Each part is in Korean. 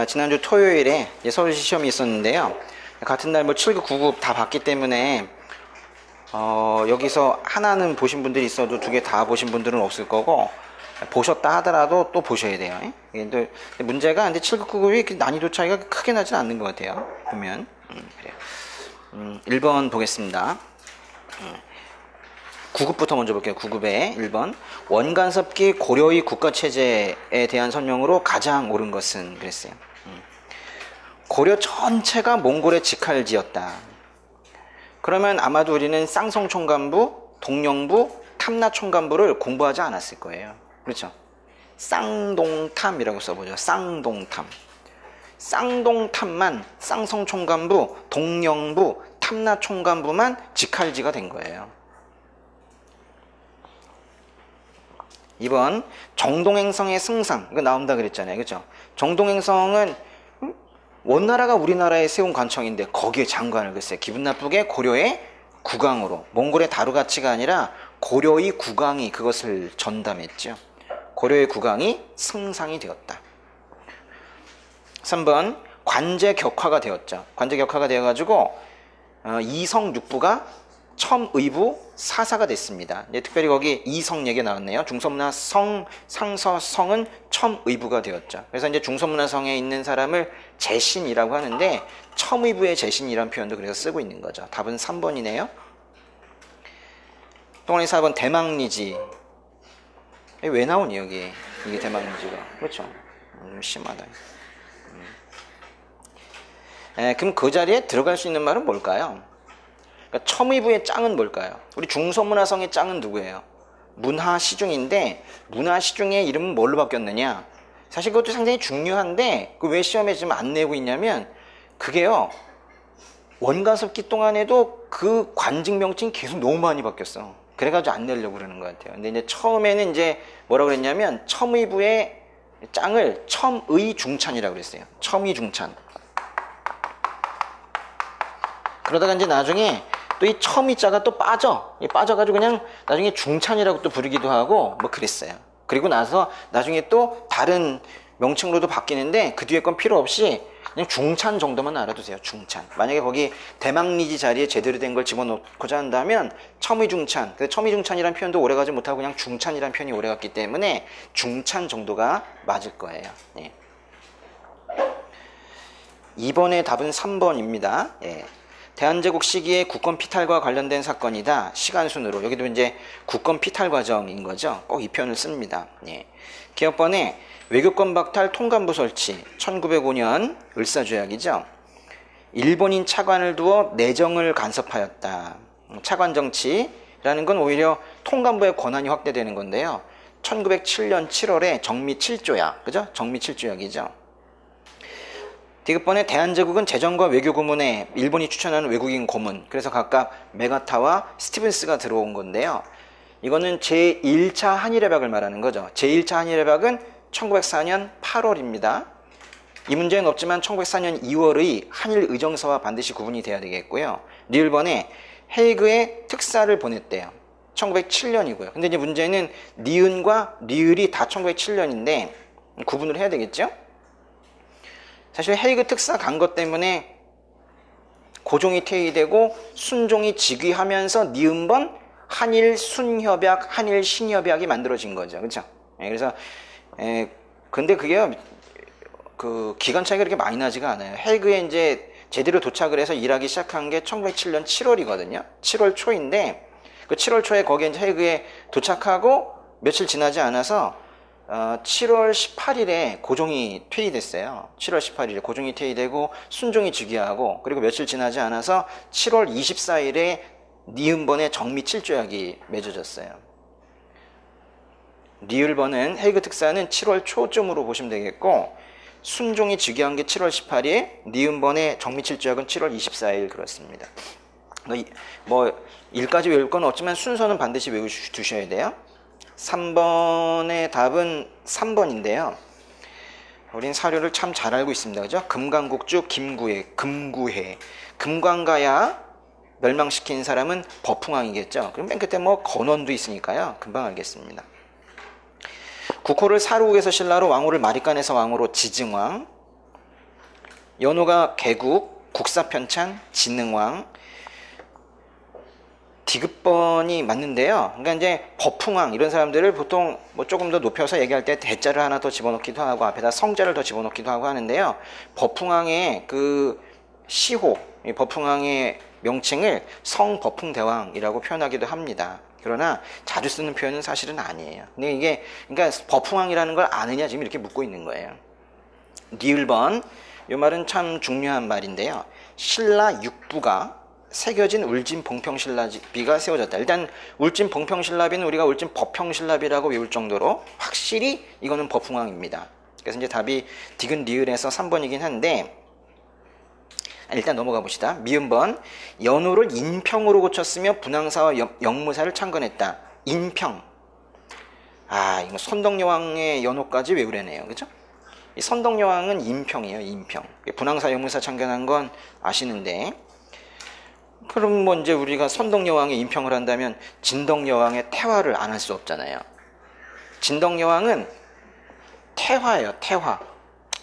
지난주 토요일에 서울시 시험이 있었는데요. 같은 날 뭐 7급, 9급 다 봤기 때문에 여기서 하나는 보신 분들이 있어도 두 개 다 보신 분들은 없을 거고, 보셨다 하더라도 또 보셔야 돼요. 근데 문제가 근데 7급, 9급이 난이도 차이가 크게 나진 않는 것 같아요. 보면 그래요. 1번 보겠습니다. 9급부터 먼저 볼게요. 9급에 1번. 원간섭기 고려의 국가체제에 대한 설명으로 가장 옳은 것은 그랬어요. 고려 전체가 몽골의 직할지였다. 그러면 아마도 우리는 쌍성총관부, 동령부, 탐나총관부를 공부하지 않았을 거예요. 그렇죠? 쌍동탐이라고 써보죠. 쌍동탐. 쌍동탐만 쌍성총관부, 동령부, 탐나총관부만 직할지가 된 거예요. 2번 정동행성의 승상, 이거 나온다 그랬잖아요. 그렇죠? 정동행성은 원나라가 우리나라에 세운 관청인데 거기에 장관을 글쎄 기분 나쁘게 고려의 국왕으로, 몽골의 다루가치가 아니라 고려의 국왕이 그것을 전담했죠. 고려의 국왕이 승상이 되었다. 3번 관제격화가 되었죠. 관제격화가 되어가지고 이성육부가 첨의부 사사가 됐습니다. 특별히 거기 이성 얘기 나왔네요. 중서문화성, 상서성은 첨의부가 되었죠. 그래서 이제 중서문화성에 있는 사람을 재신이라고 하는데 첨의부의 재신이라는 표현도 그래서 쓰고 있는 거죠. 답은 3번이네요. 동원이 4번 대망리지. 왜 나오니 여기? 이게 대망리지가. 그렇죠. 심하다. 그럼 그 자리에 들어갈 수 있는 말은 뭘까요? 그러니까 첨의부의 짱은 뭘까요? 우리 중서문화성의 짱은 누구예요? 문화시중인데 문화시중의 이름은 뭘로 바뀌었느냐? 사실 그것도 상당히 중요한데 그 왜 시험에 지금 안 내고 있냐면 그게요, 원가섭기 동안에도 그 관직 명칭이 계속 너무 많이 바뀌었어. 그래가지고 안 내려고 그러는 것 같아요. 근데 이제 처음에는 이제 뭐라고 그랬냐면 첨의부의 짱을 첨의중찬이라고 그랬어요. 첨의중찬. 그러다가 이제 나중에 또 이 첨의자가 또 빠져가지고 그냥 나중에 중찬이라고 또 부르기도 하고 뭐 그랬어요. 그리고 나서 나중에 또 다른 명칭으로도 바뀌는데 그 뒤에 건 필요 없이 그냥 중찬 정도만 알아도 돼요. 중찬. 만약에 거기 대망리지 자리에 제대로 된 걸 집어넣고자 한다면 첨의중찬. 근데 첨의중찬이라는 표현도 오래가지 못하고 그냥 중찬이라는 표현이 오래갔기 때문에 중찬 정도가 맞을 거예요. 예. 2번의 답은 3번입니다. 예. 대한제국 시기의 국권 피탈과 관련된 사건이다. 시간순으로. 여기도 이제 국권 피탈 과정인 거죠. 꼭 이 표현을 씁니다. 예. 기억번에 외교권 박탈 통감부 설치 1905년 을사조약이죠. 일본인 차관을 두어 내정을 간섭하였다. 차관 정치라는 건 오히려 통감부의 권한이 확대되는 건데요. 1907년 7월에 정미 7조약, 그죠? 정미 7조약이죠. 디귿번에 대한제국은 재정과 외교 고문에 일본이 추천하는 외국인 고문, 그래서 각각 메가타와 스티븐스가 들어온 건데요. 이거는 제1차 한일협약을 말하는 거죠. 제1차 한일협약은 1904년 8월입니다. 이 문제는 없지만 1904년 2월의 한일 의정서와 반드시 구분이 돼야 되겠고요. 리을번에 헤이그에 특사를 보냈대요. 1907년이고요. 근데 이제 문제는 니은과 리을이 다 1907년인데 구분을 해야 되겠죠? 사실 헤이그 특사 간 것 때문에 고종이 퇴위되고 순종이 즉위하면서 니은번 한일 순협약, 한일 신협약이 만들어진 거죠. 그렇죠? 그래서 근데 그게 그 기간 차이가 그렇게 많이 나지가 않아요. 헤이그에 이제 제대로 도착을 해서 일하기 시작한 게 1907년 7월이거든요. 7월 초인데 그 7월 초에 거기에 이제 헤이그에 도착하고 며칠 지나지 않아서 7월 18일에 고종이 퇴위됐어요. 7월 18일에 고종이 퇴위되고 순종이 즉위하고 그리고 며칠 지나지 않아서 7월 24일에 니은번의 정미 7조약이 맺어졌어요. 리을번은 헤이그 특사는 7월 초쯤으로 보시면 되겠고 순종이 즉위한 게 7월 18일, 니은번의 정미 7조약은 7월 24일 그렇습니다. 뭐 일까지 외울 건 없지만 순서는 반드시 외우셔야 돼요. 3번의 답은 3번인데요. 우린 사료를 참 잘 알고 있습니다. 그죠? 금강국주 김구해, 금구해. 금강가야 멸망시킨 사람은 버풍왕이겠죠. 그럼 맨 끝에 뭐 건원도 있으니까요. 금방 알겠습니다. 국호를 사루국에서 신라로, 왕후를 마리간에서 왕후로 지증왕. 연호가 개국, 국사편찬, 진흥왕, 디귿번이 맞는데요. 그러니까 이제 법흥왕 이런 사람들을 보통 뭐 조금 더 높여서 얘기할 때 대자를 하나 더 집어넣기도 하고 앞에다 성자를 더 집어넣기도 하고 하는데요. 법흥왕의 그 시호, 이 법흥왕의 명칭을 성법흥대왕이라고 표현하기도 합니다. 그러나 자주 쓰는 표현은 사실은 아니에요. 근데 이게 그러니까 법흥왕이라는 걸 아느냐 지금 이렇게 묻고 있는 거예요. 리을번, 이 말은 참 중요한 말인데요. 신라 육부가 새겨진 울진 봉평신라비가 세워졌다. 일단 울진 봉평신라비는 우리가 울진 법평신라비라고 외울 정도로 확실히 이거는 법흥왕입니다. 그래서 이제 답이 디귿 리을에서 3번이긴 한데 일단 넘어가 봅시다. 미음번, 연호를 인평으로 고쳤으며 분황사와 영무사를 창건했다. 인평. 이거 선덕여왕의 연호까지 외우려네요. 그죠? 이 선덕여왕은 인평이에요. 인평. 분황사 영무사 창건한 건 아시는데, 그럼 뭐 이제 우리가 선덕여왕의 인평을 한다면 진덕여왕의 태화를 안 할 수 없잖아요. 진덕여왕은 태화예요. 태화.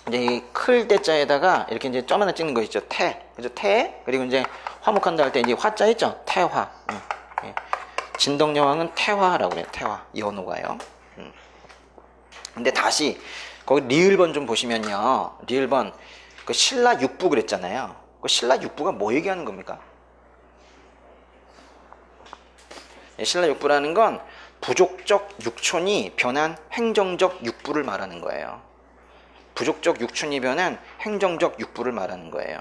이제 이 클 대자에다가 이렇게 이제 점 하나 찍는 거 있죠. 태. 그죠? 태. 그리고 이제 화목한다 할 때 이제 화자 있죠. 태화. 진덕여왕은 태화라고 그래요. 태화. 연호가요. 근데 다시 거기 리을번 좀 보시면요. 리을번 그 신라 육부 그랬잖아요. 그 신라 육부가 뭐 얘기하는 겁니까? 신라 육부라는 건 부족적 육촌이 변한 행정적 육부를 말하는 거예요. 부족적 육촌이 변한 행정적 육부를 말하는 거예요.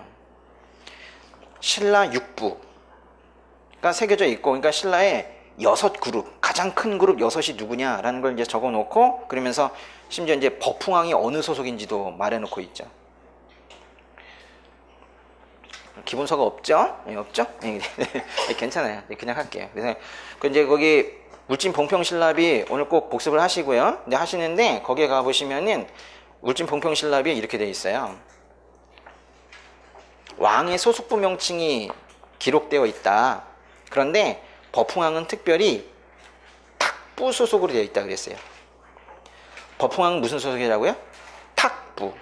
신라 육부가 새겨져 있고, 그러니까 신라의 6그룹, 가장 큰 그룹 6이 누구냐라는 걸 이제 적어 놓고, 그러면서 심지어 이제 법흥왕이 어느 소속인지도 말해 놓고 있죠. 기본서가 없죠? 없죠? 괜찮아요. 그냥 할게요. 그래서 이제 거기 울진 봉평신라비 오늘 꼭 복습을 하시고요. 근데 하시는데 거기에 가 보시면은 울진 봉평신라비에 이렇게 돼 있어요. 왕의 소속부 명칭이 기록되어 있다. 그런데 법흥왕은 특별히 탁부 소속으로 되어 있다 그랬어요. 법흥왕은 무슨 소속이라고요? 탁부.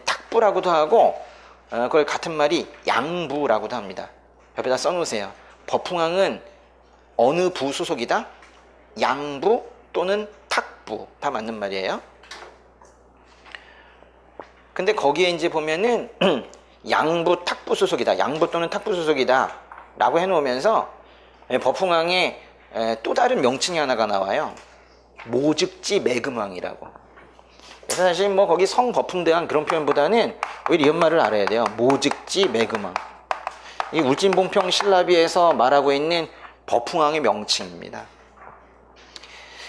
탁부라고도 하고 그걸 같은 말이 양부라고도 합니다. 옆에다 써놓으세요. 법흥왕은 어느 부 소속이다? 양부 또는 탁부. 다 맞는 말이에요. 근데 거기에 이제 보면은 양부 탁부 소속이다. 양부 또는 탁부 소속이다. 라고 해놓으면서 법흥왕의 또 다른 명칭이 하나가 나와요. 모즉지 매금왕이라고. 그래서 사실 뭐 거기 성법흥대왕 그런 표현보다는 오히려 이런 말을 알아야 돼요. 모즉지 매금왕. 이 울진봉평신라비에서 말하고 있는 법흥왕의 명칭입니다.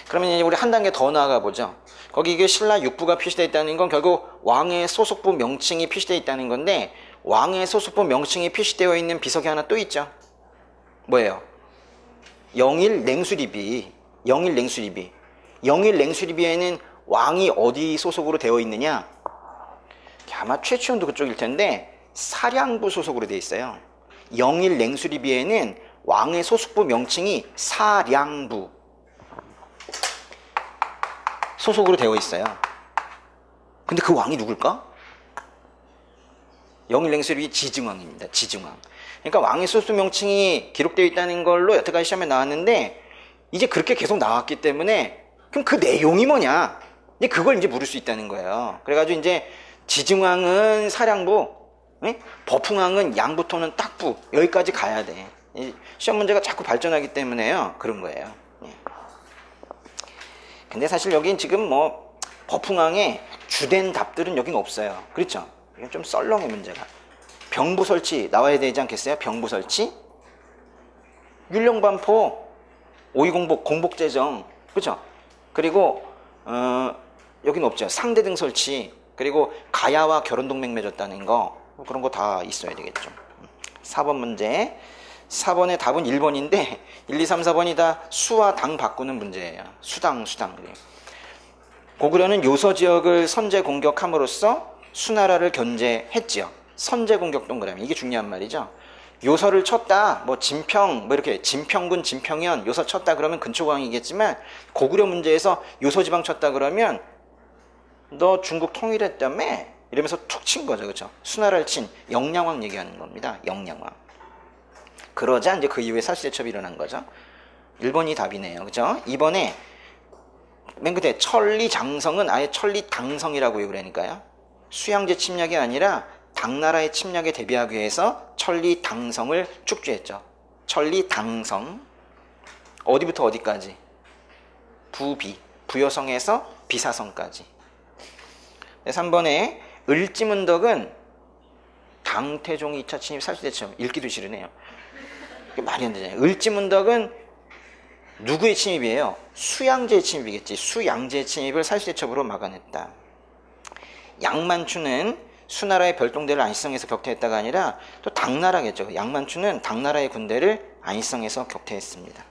그러면 이제 우리 한 단계 더 나아가 보죠. 거기 이게 신라 육부가 표시되어 있다는 건 결국 왕의 소속부 명칭이 표시되어 있다는 건데, 왕의 소속부 명칭이 표시되어 있는 비석이 하나 또 있죠. 뭐예요? 영일냉수리비. 영일냉수리비. 영일냉수리비에는 왕이 어디 소속으로 되어 있느냐? 아마 최치원도 그쪽일 텐데 사량부 소속으로 되어 있어요. 영일냉수리비에는 왕의 소속부 명칭이 사량부 소속으로 되어 있어요. 근데 그 왕이 누굴까? 영일냉수리비 지증왕입니다. 지증왕. 그러니까 왕의 소속 명칭이 기록되어 있다는 걸로 여태까지 시험에 나왔는데, 이제 그렇게 계속 나왔기 때문에 그럼 그 내용이 뭐냐? 이제 그걸 이제 물을 수 있다는 거예요. 그래가지고 이제 지증왕은 사량부, 법흥왕은 양부 또는 탁부, 여기까지 가야 돼. 시험 문제가 자꾸 발전하기 때문에요. 그런 거예요. 근데 사실 여긴 지금 뭐 법흥왕의 주된 답들은 여긴 없어요. 그렇죠? 이건 좀 썰렁해 문제가. 병부 설치 나와야 되지 않겠어요? 병부 설치, 율령반포, 오이공복, 공복제정, 그렇죠? 그리고 여긴 없죠. 상대등 설치, 그리고 가야와 결혼동맹 맺었다는 거, 그런 거 다 있어야 되겠죠. 4번 문제. 4번의 답은 1번인데 1, 2, 3, 4번이 다 수와 당 바꾸는 문제예요. 수당. 고구려는 요서 지역을 선제 공격함으로써 수나라를 견제했지요. 선제 공격 동그라미. 이게 중요한 말이죠. 요서를 쳤다, 뭐 진평, 뭐 이렇게 진평군, 진평현, 요서 쳤다 그러면 근초광이겠지만, 고구려 문제에서 요서 지방 쳤다 그러면 너 중국 통일했다며? 이러면서 툭 친 거죠. 그렇죠? 수나라를 친 영량왕 얘기하는 겁니다. 영량왕. 그러자 이제 그 이후에 살수대첩이 일어난 거죠. 1번이 답이네요. 그죠? 2번에 맨 끝에 천리장성은 아예 천리당성이라고 그러니까요. 수양제 침략이 아니라 당나라의 침략에 대비하기 위해서 천리당성을 축조했죠. 천리당성. 어디부터 어디까지? 부비. 부여성에서 비사성까지. 3번에 을지문덕은 당태종이 2차 침입 살수대첩. 읽기도 싫으네요. 말이 안 되잖아요. 을지문덕은 누구의 침입이에요? 수양제의 침입이겠지. 수양제의 침입을 살수대첩으로 막아냈다. 양만추는 수나라의 별동대를 안시성에서 격퇴했다가 아니라 또 당나라겠죠. 양만추는 당나라의 군대를 안시성에서 격퇴했습니다.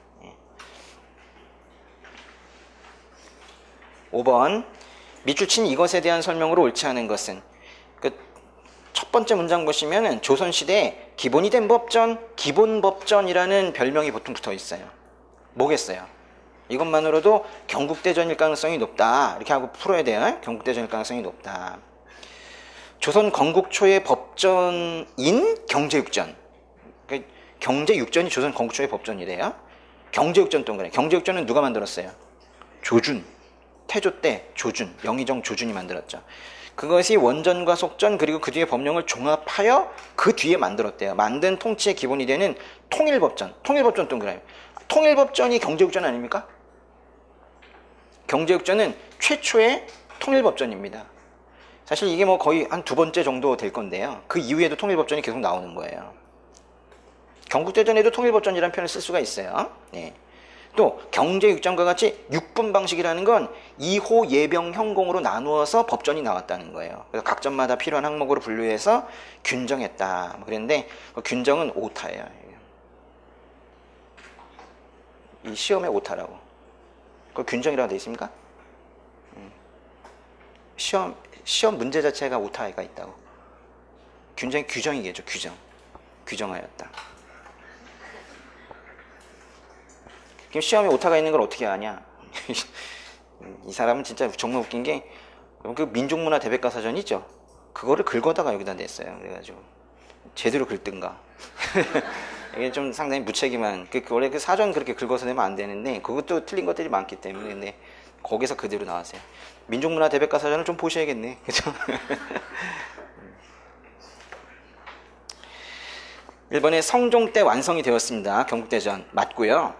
5번 밑줄 친 이것에 대한 설명으로 옳지 않은 것은 첫 번째 문장 보시면은 조선시대에 기본이 된 법전, 기본법전이라는 별명이 보통 붙어 있어요. 뭐겠어요? 이것만으로도 경국대전일 가능성이 높다. 이렇게 하고 풀어야 돼요. 경국대전일 가능성이 높다. 조선 건국 초의 법전인 경제육전. 경제육전이 조선 건국 초의 법전이래요. 경제육전 동그래. 경제육전은 누가 만들었어요? 조준. 태조 때 조준, 영의정 조준이 만들었죠. 그것이 원전과 속전 그리고 그 뒤에 법령을 종합하여 그 뒤에 만들었대요. 만든 통치의 기본이 되는 통일법전. 통일법전 동그라미. 통일법전이 경제육전 아닙니까? 경제육전은 최초의 통일법전입니다. 사실 이게 뭐 거의 한 2번째 정도 될 건데요. 그 이후에도 통일법전이 계속 나오는 거예요. 경국대전에도 통일법전이라는 표현을 쓸 수가 있어요. 네. 또 경제육전과 같이 육분 방식이라는 건 2호 예병 형공으로 나누어서 법전이 나왔다는 거예요. 그래서 각 전마다 필요한 항목으로 분류해서 균정했다. 그랬는데 균정은 오타예요. 이 시험에 오타라고. 그 균정이라고 돼 있습니까? 시험 문제 자체가 오타가 있다고. 균정이 규정이겠죠. 규정하였다. 그럼 시험에 오타가 있는 걸 어떻게 아냐? 이 사람은 진짜 정말 웃긴 게 그 민족문화 대백과사전 있죠? 그거를 긁어다가 여기다 냈어요. 그래가지고 제대로 긁든가. 이게 좀 상당히 무책임한. 원래 그 사전 그렇게 긁어서 내면 안 되는데 그것도 틀린 것들이 많기 때문에 근데 거기서 그대로 나왔어요. 민족문화 대백과사전을 좀 보셔야겠네. 그죠? 1번에 성종 때 완성이 되었습니다. 경국대전 맞고요.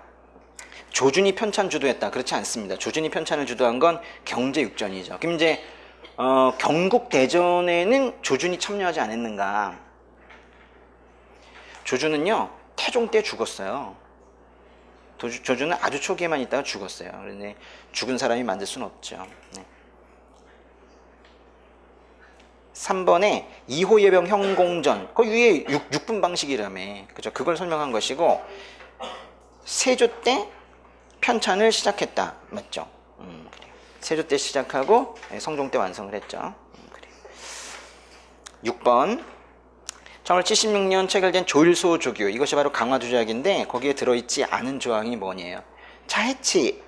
조준이 편찬 주도했다. 그렇지 않습니다. 조준이 편찬을 주도한 건 경제육전이죠. 그럼 이제 경국대전에는 조준이 참여하지 않았는가? 조준은요 태종 때 죽었어요. 조준은 아주 초기에만 있다가 죽었어요. 그런데 죽은 사람이 만들 수는 없죠. 네. 3번에 2호 예병 형공전. 그 위에 6분 방식이라며. 그죠? 그걸 설명한 것이고 세조 때 편찬을 시작했다. 맞죠? 그래요. 세조 때 시작하고 성종 때 완성을 했죠. 그래요. 6번 1576년 체결된 조일소 조규. 이것이 바로 강화도조약인데 거기에 들어있지 않은 조항이 뭐냐요? 자해치.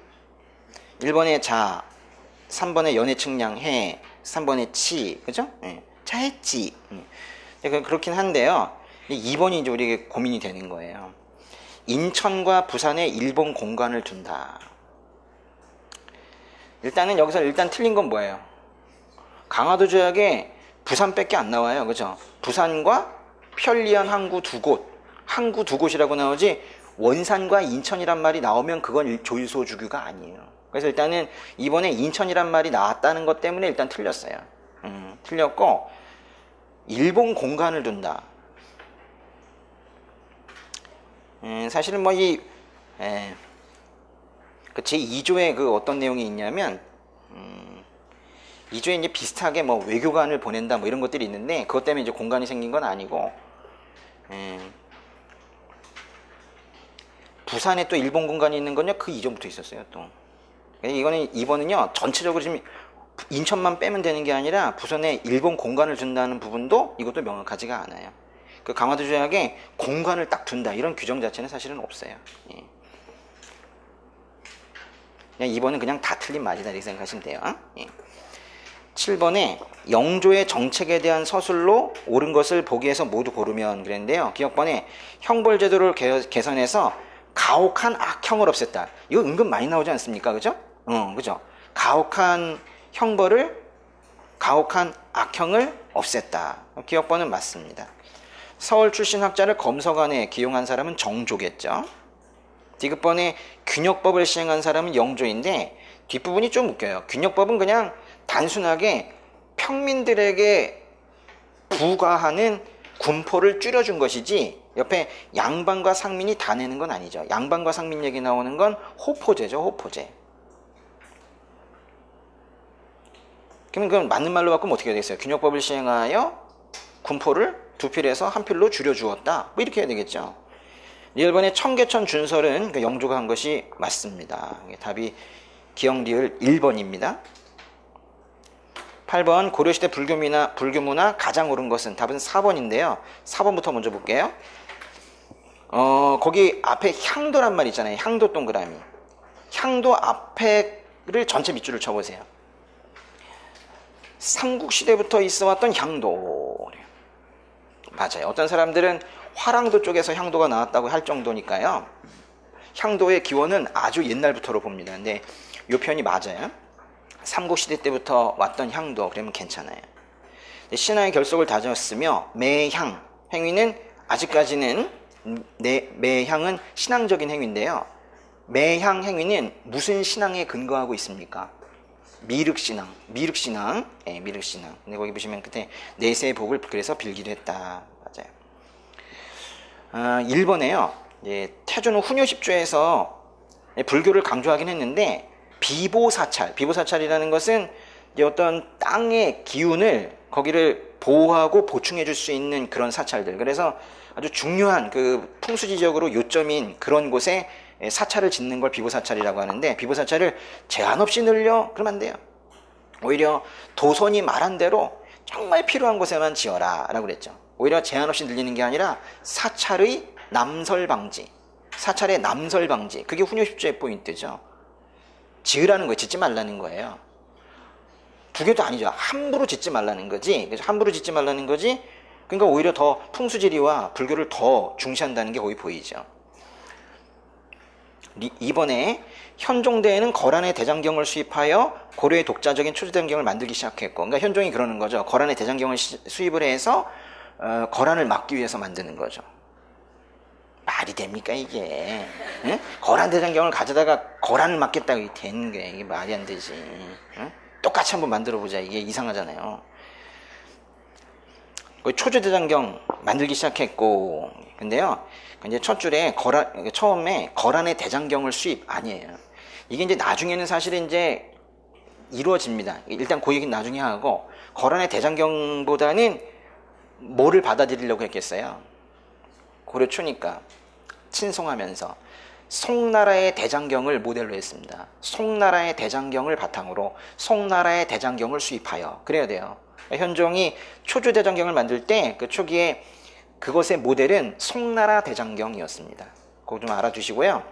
1번에 자, 3번에 연해측량해, 3번에 치. 그죠? 네. 자해치. 그렇긴 한데요. 2번이 이제 우리에게 고민이 되는 거예요. 인천과 부산에 일본 공관을 둔다. 일단은 여기서 일단 틀린 건 뭐예요? 강화도 조약에 부산밖에 안 나와요. 그죠? 부산과 편리한 항구 두 곳. 항구 두 곳이라고 나오지 원산과 인천이란 말이 나오면 그건 조일소 주규가 아니에요. 그래서 일단은 이번에 인천이란 말이 나왔다는 것 때문에 일단 틀렸어요. 틀렸고 일본 공관을 둔다. 사실은 뭐 그 제2조에 그 어떤 내용이 있냐면 2조에 이제 비슷하게 뭐 외교관을 보낸다 뭐 이런 것들이 있는데 그것 때문에 이제 공간이 생긴 건 아니고 부산에 또 일본 공간이 있는 건요 그 이전부터 있었어요 또. 이번은요 전체적으로 지금 인천만 빼면 되는 게 아니라 부산에 일본 공간을 둔다는 부분도 이것도 명확하지가 않아요. 그 강화도 조약에 공간을 딱 둔다 이런 규정 자체는 사실은 없어요. 예. 그냥 이번은 그냥 다 틀린 말이다 이렇게 생각하시면 돼요. 예. 7번에 영조의 정책에 대한 서술로 옳은 것을 보기에서 모두 고르면 그랬는데요. 기억번에 형벌제도를 개선해서 가혹한 악형을 없앴다. 이거 은근 많이 나오지 않습니까? 그죠? 그죠? 가혹한 악형을 없앴다. 기억번은 맞습니다. 서울 출신 학자를 검서관에 기용한 사람은 정조겠죠. 디귿번에 균역법을 시행한 사람은 영조인데 뒷부분이 좀 웃겨요. 균역법은 그냥 단순하게 평민들에게 부과하는 군포를 줄여준 것이지 옆에 양반과 상민이 다 내는 건 아니죠. 양반과 상민 얘기 나오는 건 호포제죠. 호포제. 그러면 그건 맞는 말로 바꾸면 어떻게 되겠어요? 균역법을 시행하여 군포를 두 필에서 한 필로 줄여주었다. 뭐 이렇게 해야 되겠죠. 1번에 청계천 준설은 그 영조가 한 것이 맞습니다. 답이 기억 리을 1번입니다. 8번 고려시대 불교문화 가장 옳은 것은 답은 4번인데요. 4번부터 먼저 볼게요. 거기 앞에 향도란 말 있잖아요. 향도 동그라미. 향도 앞에를 전체 밑줄을 쳐보세요. 삼국시대부터 있어왔던 향도. 맞아요. 어떤 사람들은 화랑도 쪽에서 향도가 나왔다고 할 정도니까요. 향도의 기원은 아주 옛날부터로 봅니다. 근데 이 표현이 맞아요. 삼국시대 때부터 왔던 향도, 그러면 괜찮아요. 신하의 결속을 다졌으며 매향 행위는 아직까지는 매향은 신앙적인 행위인데요. 매향 행위는 무슨 신앙에 근거하고 있습니까? 미륵신앙. 예, 미륵신앙. 근데 거기 보시면 그때 내세의 복을 그래서 빌기도 했다. 맞아요. 1번에요. 태조는 훈요십조에서 불교를 강조하긴 했는데 비보사찰이라는 것은 어떤 땅의 기운을 거기를 보호하고 보충해 줄 수 있는 그런 사찰들. 그래서 아주 중요한 그 풍수지적으로 요점인 그런 곳에 사찰을 짓는 걸 비보사찰이라고 하는데, 비보사찰을 제한 없이 늘려? 그러면 안 돼요. 오히려 도선이 말한 대로 정말 필요한 곳에만 지어라 라고 그랬죠. 오히려 제한 없이 늘리는 게 아니라 사찰의 남설방지, 그게 훈요십조의 포인트죠. 지으라는 거예요. 짓지 말라는 거예요. 두 개도 아니죠. 함부로 짓지 말라는 거지. 그래서 함부로 짓지 말라는 거지. 그러니까 오히려 더 풍수지리와 불교를 더 중시한다는 게 거기 보이죠. 2번에 현종대에는 거란의 대장경을 수입하여 고려의 독자적인 초조대장경을 만들기 시작했고, 그러니까 현종이 그러는 거죠. 거란의 대장경을 수입을 해서 거란을 막기 위해서 만드는 거죠. 말이 됩니까 이게? 응? 거란 대장경을 가져다가 거란을 막겠다고 이게 되는 게 이게 말이 안 되지. 응? 똑같이 한번 만들어 보자. 이게 이상하잖아요. 초조대장경 만들기 시작했고, 근데요, 이제 첫 줄에 처음에 거란의 대장경을 수입 아니에요. 이게 이제 나중에는 사실은 이제 이루어집니다. 일단 그 얘기는 나중에 하고, 거란의 대장경보다는 뭐를 받아들이려고 했겠어요? 고려 초니까 친송하면서 송나라의 대장경을 모델로 했습니다. 송나라의 대장경을 바탕으로 송나라의 대장경을 수입하여 그래야 돼요. 현종이 초조 대장경을 만들 때 그 초기에 그것의 모델은 송나라 대장경이었습니다. 그거 좀 알아두시고요.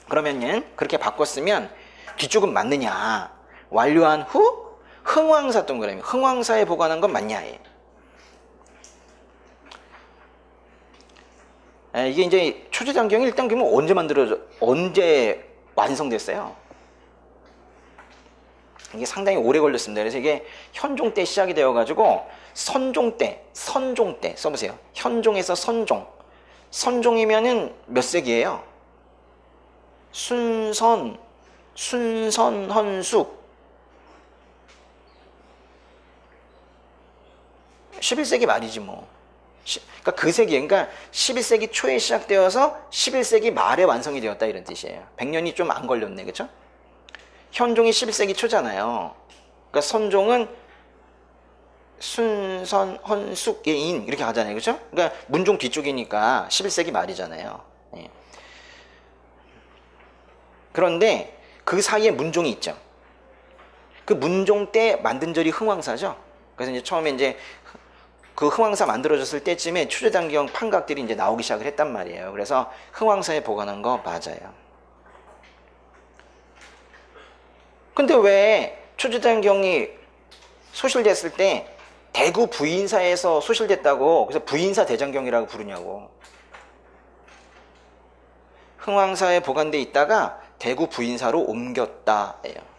그러면은 그렇게 바꿨으면 뒤쪽은 맞느냐? 완료한 후 흥왕사 동그라미, 흥왕사에 보관한 건 맞냐예요. 이게 이제 초조장경이 일단 그러면 언제 완성됐어요? 이게 상당히 오래 걸렸습니다. 그래서 이게 현종 때 시작이 되어가지고 선종 때 써보세요. 현종에서 선종이면은 몇 세기예요? 순선헌숙 11세기 말이지 뭐. 그러니까 그 세기, 그러니까 11세기 초에 시작되어서 11세기 말에 완성이 되었다 이런 뜻이에요. 100년이 좀 안 걸렸네, 그렇죠? 현종이 11세기 초잖아요. 그러니까 선종은 순선헌숙예인 이렇게 하잖아요, 그렇죠? 그러니까 문종 뒤쪽이니까 11세기 말이잖아요. 예. 그런데 그 사이에 문종이 있죠. 그 문종 때 만든 절이 흥왕사죠. 그래서 이제 처음에 이제 그 흥왕사 만들어졌을 때쯤에 초조장경 판각들이 이제 나오기 시작을 했단 말이에요. 그래서 흥왕사에 보관한 거 맞아요. 근데 왜 초조장경이 소실됐을 때 대구 부인사에서 소실됐다고 그래서 부인사 대장경이라고 부르냐고. 흥왕사에 보관돼 있다가 대구 부인사로 옮겼다예요.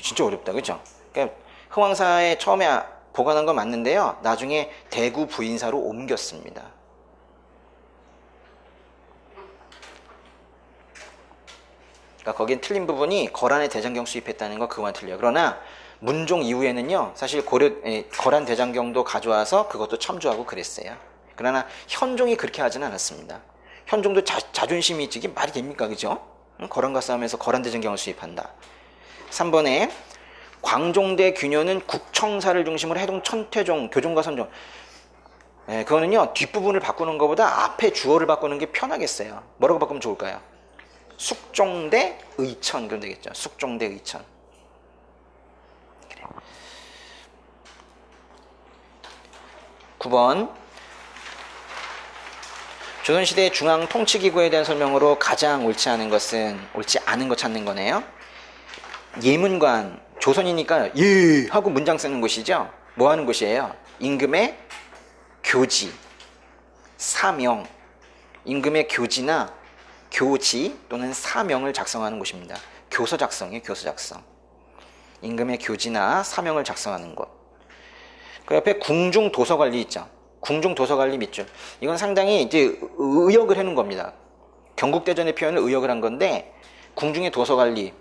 진짜 어렵다, 그죠? 그러니까 흥왕사에 처음에 보관한 건 맞는데요, 나중에 대구 부인사로 옮겼습니다. 그러니까 거긴 틀린 부분이 거란에 대장경 수입했다는 거, 그거만 틀려요. 그러나 문종 이후에는요, 사실 거란 대장경도 가져와서 그것도 첨주하고 그랬어요. 그러나 현종이 그렇게 하지는 않았습니다. 현종도 자존심이 있지, 이게 말이 됩니까, 그죠? 거란과 싸움에서 거란 대장경을 수입한다. 3번에 광종대 균열은 국청사를 중심으로 해동 천태종, 교종과 선종. 그거는요, 뒷부분을 바꾸는 것보다 앞에 주어를 바꾸는 게 편하겠어요. 뭐라고 바꾸면 좋을까요? 숙종대 의천, 그럼 되겠죠. 숙종대 의천. 그래. 9번. 조선시대 중앙통치기구에 대한 설명으로 가장 옳지 않은 거 찾는 거네요. 예문관, 조선이니까 예 하고 문장 쓰는 곳이죠. 뭐 하는 곳이에요? 임금의 교지, 사명, 임금의 교지나 교지 또는 사명을 작성하는 곳입니다. 교서 작성이에요, 교서 작성. 임금의 교지나 사명을 작성하는 곳. 그 옆에 궁중 도서관리 있죠. 궁중 도서관리 밑줄. 이건 상당히 이제 의역을 해놓은 겁니다. 경국대전의 표현을 의역을 한 건데, 궁중의 도서관리,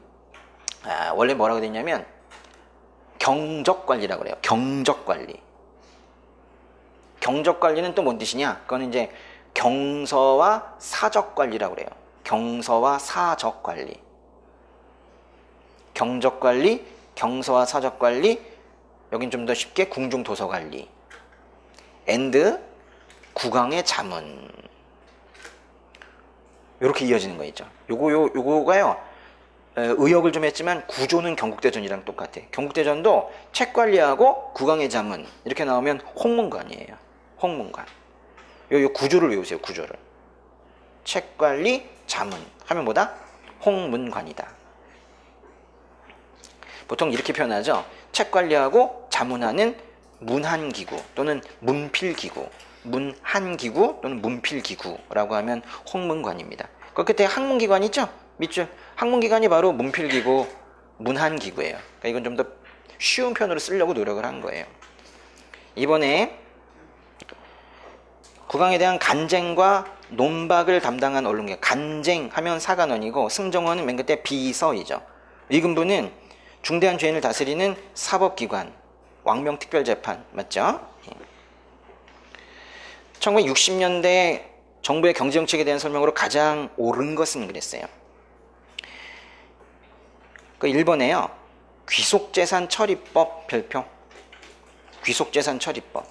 원래 뭐라고 되냐면 경적관리라고 그래요. 경적관리. 경적관리는 또 뭔 뜻이냐? 그거는 이제 경서와 사적관리라고 그래요. 경서와 사적관리. 경적관리, 경서와 사적관리, 여긴 좀 더 쉽게 궁중도서관리. 앤드 국왕의 자문. 이렇게 이어지는 거 있죠. 요거가요, 의역을 좀 했지만 구조는 경국대전이랑 똑같아. 경국대전도 책 관리하고 국왕의 자문 이렇게 나오면 홍문관이에요. 홍문관. 요 구조를 외우세요. 구조를. 책 관리, 자문 하면 뭐다? 홍문관이다. 보통 이렇게 표현하죠. 책 관리하고 자문하는 문한기구 또는 문필기구, 문한기구 또는 문필기구라고 하면 홍문관입니다. 그 끝에 학문기관 있죠? 밑줄. 학문기관이 바로 문필기구, 문한기구예요. 그러니까 이건 좀 더 쉬운 편으로 쓰려고 노력을 한 거예요. 이번에 국왕에 대한 간쟁과 논박을 담당한 언론계. 간쟁하면 사관원이고 승정원은 맨 끝에 비서이죠. 위금부는 중대한 죄인을 다스리는 사법기관, 왕명특별재판, 맞죠? 1960년대 정부의 경제정책에 대한 설명으로 가장 옳은 것은 그랬어요. 그 1번에요. 귀속재산 처리법 별표. 귀속재산 처리법.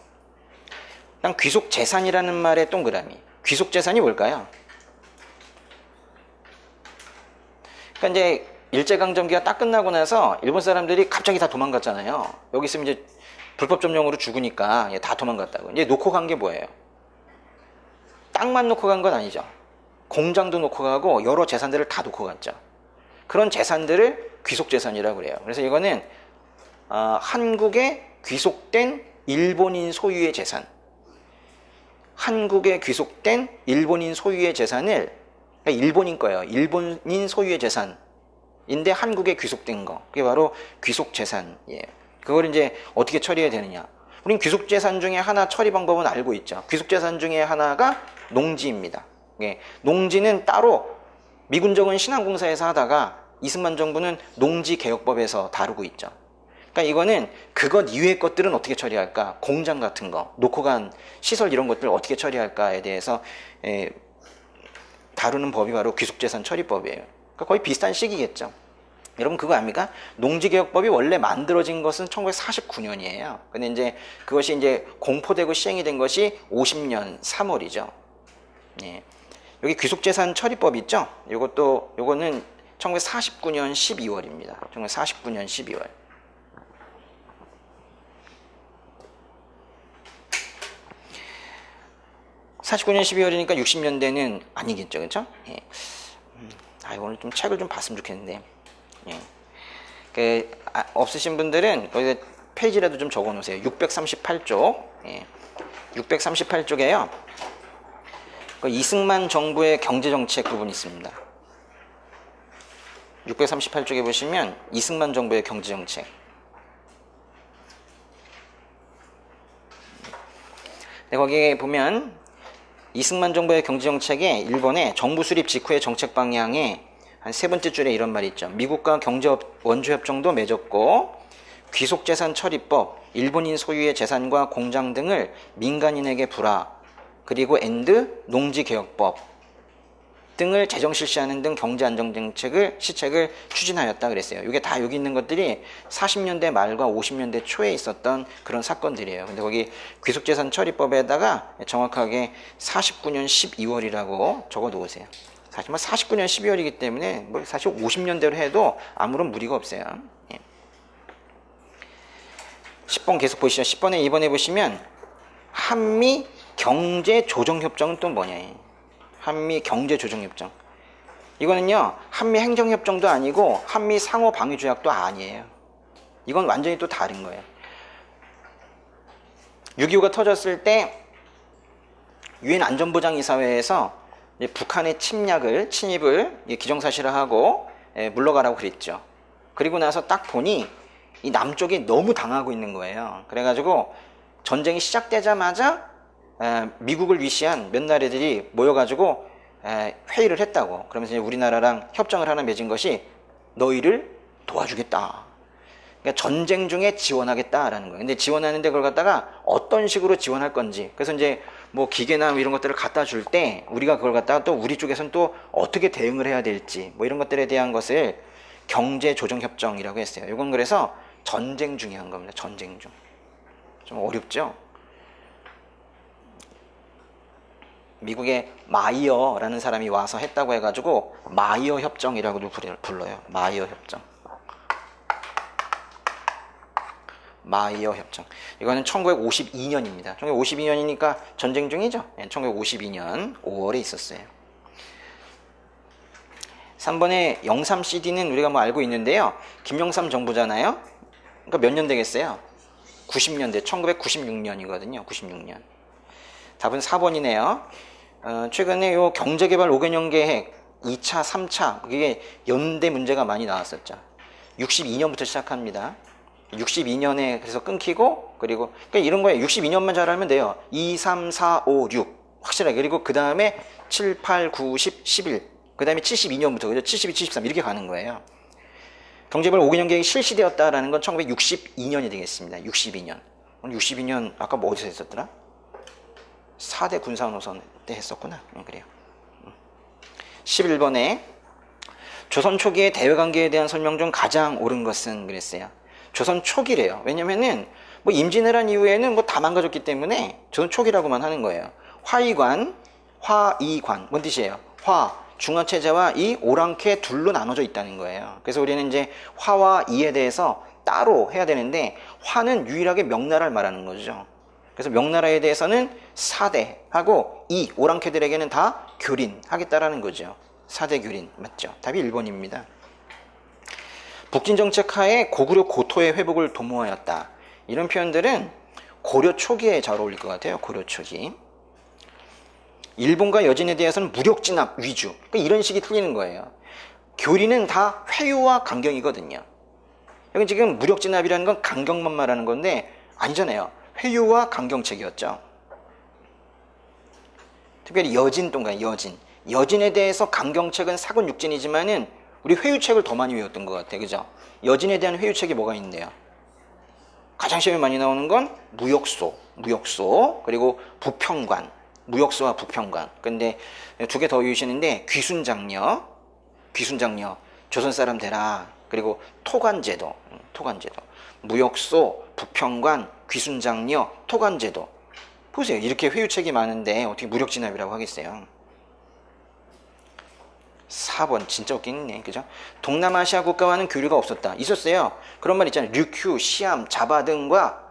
그냥 귀속재산이라는 말의 동그라미. 귀속재산이 뭘까요? 그러니까 이제 일제강점기가 딱 끝나고 나서 일본 사람들이 갑자기 다 도망갔잖아요. 여기 있으면 이제 불법 점령으로 죽으니까 다 도망갔다고. 이제 놓고 간 게 뭐예요? 땅만 놓고 간 건 아니죠. 공장도 놓고 가고 여러 재산들을 다 놓고 갔죠. 그런 재산들을 귀속재산이라고 그래요. 그래서 이거는 한국에 귀속된 일본인 소유의 재산, 한국에 귀속된 일본인 소유의 재산을, 그러니까 일본인 거예요. 일본인 소유의 재산인데 한국에 귀속된 거, 그게 바로 귀속재산이에요. 그걸 이제 어떻게 처리해야 되느냐? 우린 귀속재산 중에 하나 처리 방법은 알고 있죠. 귀속재산 중에 하나가 농지입니다. 농지는 따로 미군정은 신안공사에서 하다가 이승만 정부는 농지개혁법에서 다루고 있죠. 그러니까 이거는 그것 이외의 것들은 어떻게 처리할까? 공장 같은 거, 놓고 간 시설 이런 것들 어떻게 처리할까에 대해서 다루는 법이 바로 귀속재산 처리법이에요. 그러니까 거의 비슷한 시기겠죠. 여러분 그거 압니까? 농지개혁법이 원래 만들어진 것은 1949년이에요. 근데 이제 그것이 이제 공포되고 시행이 된 것이 50년 3월이죠. 예. 여기 귀속재산 처리법 있죠? 요거는 1949년 12월입니다. 1949년 12월. (49년 12월이니까) 60년대는 아니겠죠, 그렇죠? 예. 오늘 좀 책을 좀 봤으면 좋겠는데. 예. 없으신 분들은 거기 페이지라도 좀 적어 놓으세요. 638쪽. 예. 638쪽에요. 이승만 정부의 경제정책 부분이 있습니다. 638쪽에 보시면 이승만 정부의 경제정책. 네, 거기에 보면 이승만 정부의 경제정책에 일본의 정부 수립 직후의 정책 방향에 한 세 번째 줄에 이런 말이 있죠. 미국과 경제 원조협정도 맺었고 귀속재산 처리법, 일본인 소유의 재산과 공장 등을 민간인에게 불화, 그리고 농지개혁법 등을 재정 실시하는 등 경제안정정책을 시책을 추진하였다 그랬어요. 이게 다 여기 있는 것들이 40년대 말과 50년대 초에 있었던 그런 사건들이에요. 근데 거기 귀속재산 처리법에다가 정확하게 49년 12월이라고 적어 놓으세요. 사실 49년 12월이기 때문에 사실 50년대로 해도 아무런 무리가 없어요. 예. 10번 계속 보시죠. 10번에 이번에 보시면 한미 경제조정협정은 또 뭐냐. 한미 경제조정협정. 이거는요, 한미 행정협정도 아니고 한미 상호방위조약도 아니에요. 이건 완전히 또 다른 거예요. 6.25가 터졌을 때 유엔 안전보장이사회에서 북한의 침입을 기정사실화하고 물러가라고 그랬죠. 그리고 나서 딱 보니 이 남쪽이 너무 당하고 있는 거예요. 그래가지고 전쟁이 시작되자마자 미국을 위시한 몇 나라들이 모여가지고 회의를 했다고. 그러면서 이제 우리나라랑 협정을 하나 맺은 것이 너희를 도와주겠다. 그러니까 전쟁 중에 지원하겠다라는 거예요. 근데 지원하는데 그걸 갖다가 어떤 식으로 지원할 건지. 그래서 이제 기계나 이런 것들을 갖다 줄 때 우리가 그걸 갖다가 또 우리 쪽에서는 또 어떻게 대응을 해야 될지 이런 것들에 대한 것을 경제조정협정이라고 했어요. 이건 그래서 전쟁 중에 한 겁니다. 전쟁 중. 좀 어렵죠? 미국의 마이어라는 사람이 와서 했다고 해가지고 마이어 협정이라고도 불러요. 마이어 협정. 마이어 협정. 이거는 1952년입니다. 1952년이니까 전쟁 중이죠. 1952년 5월에 있었어요. 3번에 영삼 CD는 우리가 알고 있는데요. 김영삼 정부잖아요. 그러니까 몇 년 되겠어요? 90년대, 1996년이거든요. 96년. 답은 4번이네요. 최근에 요 경제개발 5개년 계획 2차, 3차 그게 연대 문제가 많이 나왔었죠. 62년부터 시작합니다. 62년에 그래서 끊기고 그리고 그러니까 이런 거에 62년만 잘하면 돼요. 2, 3, 4, 5, 6 확실하게. 그리고 그 다음에 7, 8, 9, 10, 11 그 다음에 72년부터 그죠? 72, 73 이렇게 가는 거예요. 경제개발 5개년 계획이 실시되었다라는 건 1962년이 되겠습니다. 62년. 62년 아까 어디서 했었더라? 4대 군사노선 때 했었구나. 그래요. 11번에 조선 초기의 대외관계에 대한 설명 중 가장 옳은 것은 그랬어요. 조선 초기래요. 왜냐면은 임진을 한 이후에는 다 망가졌기 때문에 조선 초기라고만 하는 거예요. 화이관, 뭔 뜻이에요? 중화체제와 이 오랑캐 둘로 나눠져 있다는 거예요. 그래서 우리는 이제 화와 이에 대해서 따로 해야 되는데 화는 유일하게 명나라를 말하는 거죠. 그래서 명나라에 대해서는 사대하고 이 오랑캐들에게는 다 교린하겠다라는 거죠. 사대 교린 맞죠? 답이 1번입니다. 북진정책 하에 고구려 고토의 회복을 도모하였다. 이런 표현들은 고려 초기에 잘 어울릴 것 같아요. 고려 초기. 일본과 여진에 대해서는 무력진압 위주. 그러니까 이런 식이 틀리는 거예요. 교린은 다 회유와 강경이거든요. 여기 지금 무력진압이라는 건 강경만 말하는 건데 아니잖아요. 회유와 강경책이었죠. 특별히 여진. 여진에 대해서 강경책은 사군육진이지만은 우리 회유책을 더 많이 외웠던 것 같아요. 그죠? 여진에 대한 회유책이 뭐가 있는데요? 가장 시험에 많이 나오는 건 무역소, 그리고 부평관, 무역소와 부평관. 근데 두 개 더 외우시는데 귀순장려, 조선 사람 되라. 그리고 토관제도. 무역소, 부평관, 귀순장려, 토관제도. 보세요. 이렇게 회유책이 많은데 어떻게 무력진압이라고 하겠어요? 4번 진짜 웃기네. 그죠? 동남아시아 국가와는 교류가 없었다. 있었어요. 그런 말 있잖아요. 류큐, 시암, 자바 등과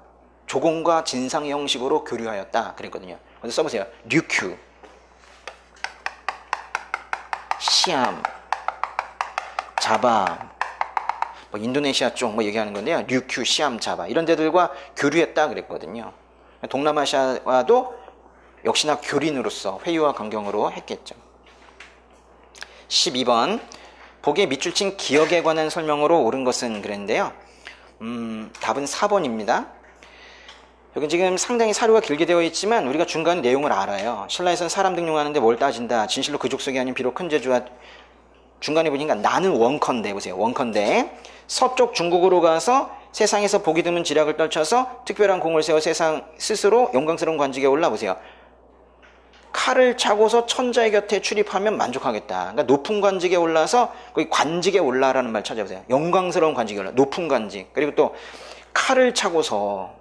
조공과 진상 형식으로 교류하였다. 그랬거든요. 먼저 써보세요. 류큐, 시암, 자바, 뭐 인도네시아 쪽 뭐 얘기하는 건데요. 류큐, 시암, 자바 이런 데들과 교류했다 그랬거든요. 동남아시아와도 역시나 교린으로서 회유와 강경으로 했겠죠. 12번 복의 밑줄친 기억에 관한 설명으로 옳은 것은 그랬는데요. 답은 4번입니다. 여기 지금 상당히 사료가 길게 되어 있지만 우리가 중간 내용을 알아요. 신라에서는 사람 등용하는데 뭘 따진다. 진실로 그 족속이 아닌 비록 큰 제주와 중간에 보니까 나는 원컨대 보세요. 원컨대 서쪽 중국으로 가서 세상에서 복이 드문 지략을 떨쳐서 특별한 공을 세워 세상 스스로 영광스러운 관직에 올라보세요. 칼을 차고서 천자의 곁에 출입하면 만족하겠다. 그러니까 높은 관직에 올라서 거기 관직에 올라라는 말 찾아보세요. 영광스러운 관직에 올라, 높은 관직. 그리고 또 칼을 차고서